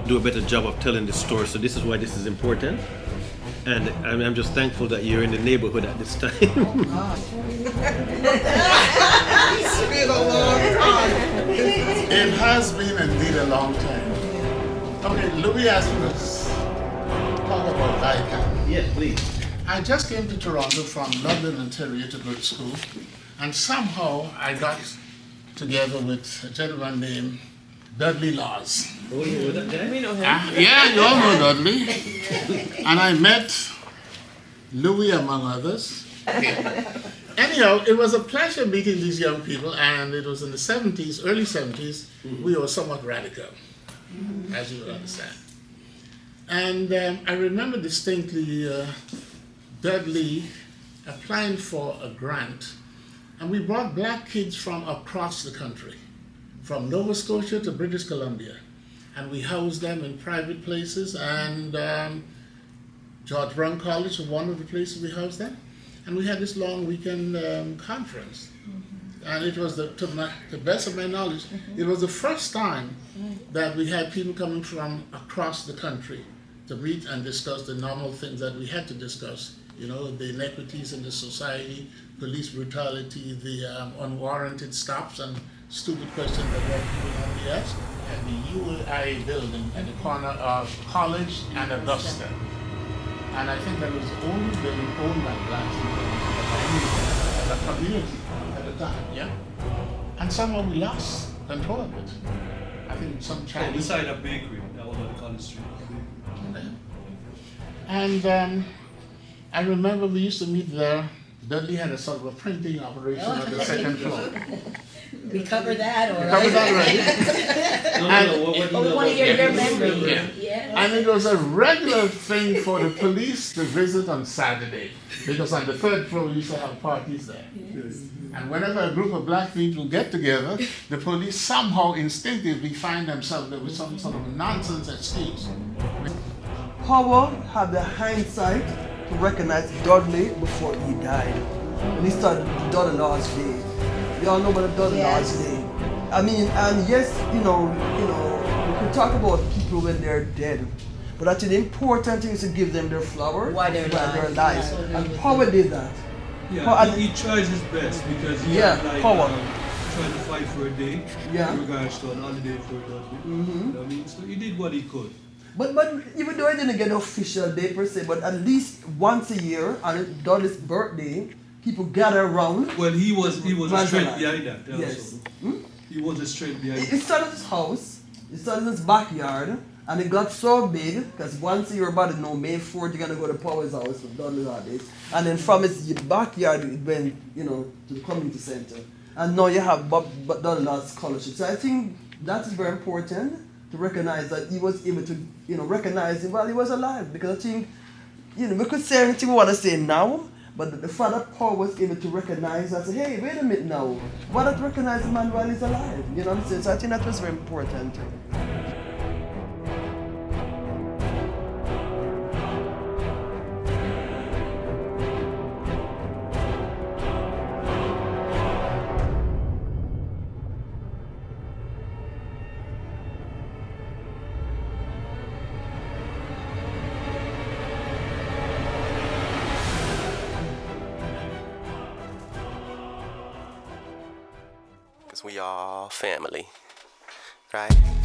do a better job of telling the story. So this is why this is important. And I'm just thankful that you're in the neighborhood at this time. It's been a long time. It has been indeed a long time. Okay, Louis asked us talk about BYCAP. Yes, please. I just came to Toronto from London, Ontario to go to school, and somehow I got together with a gentleman named Dudley Laws. Oh, you know that guy? We know him. Yeah, you all know Dudley. And I met Louis among others. Anyhow, it was a pleasure meeting these young people, and it was in the 70s, early 70s. We were somewhat radical, as you would understand. And I remember distinctly Dudley applying for a grant, and we brought black kids from across the country, from Nova Scotia to British Columbia, and we housed them in private places, and George Brown College was one of the places we housed them, and we had this long weekend conference. And it was, to the best of my knowledge, it was the first time that we had people coming from across the country to meet and discuss the normal things that we had to discuss. You know, the inequities in the society, police brutality, the unwarranted stops and stupid questions that young people have to ask at the UAI building at the corner of College and Augusta. And I think that was the only building owned by blacks in the community at the time, yeah? And somehow we lost control of it. I think some Chinese... beside a bakery, that was on College Street. And I remember we used to meet there. Dudley had a sort of a printing operation on the second floor. We covered that already. Covered that already. But we want to hear your memory. Yeah. And it was a regular thing for the police to visit on Saturday, because on the third floor we used to have parties there. Yes. And whenever a group of black people get together, the police somehow instinctively find themselves there with some sort of nonsense excuse. Howard had the hindsight to recognize Dudley before he died. When he started the Dudley Laws Day. You all know about the Dudley Laws Day. I mean, and yes, you know, we could talk about people when they're dead, but I think the important thing is to give them their flowers while they're alive. And Howard did that. Yeah, he tried his best because he had like, Howard trying to fight for a day in regards to an holiday for Dudley. You know what I mean? So he did what he could. But even though I didn't get an official day per se, but at least once a year on Dudley's birthday, people gather around. Well, he was a strength behind that. Yes. He was a strength behind It started in his house, it started in his backyard, and it got so big, because once a year, everybody know May 4th, you're going to go to Power's house for Dudley Holidays. And then from his backyard, it went, to the community center. And now you have Dudley Laws Scholarship. So I think that is very important, to recognize that he was able to, recognize him while he was alive. Because I think, we could say anything we want to say now, but the father Paul was able to recognize and say, hey, wait a minute now. Why not recognize the man while he's alive? You know what I'm saying? So I think that was very important too. We are family, right?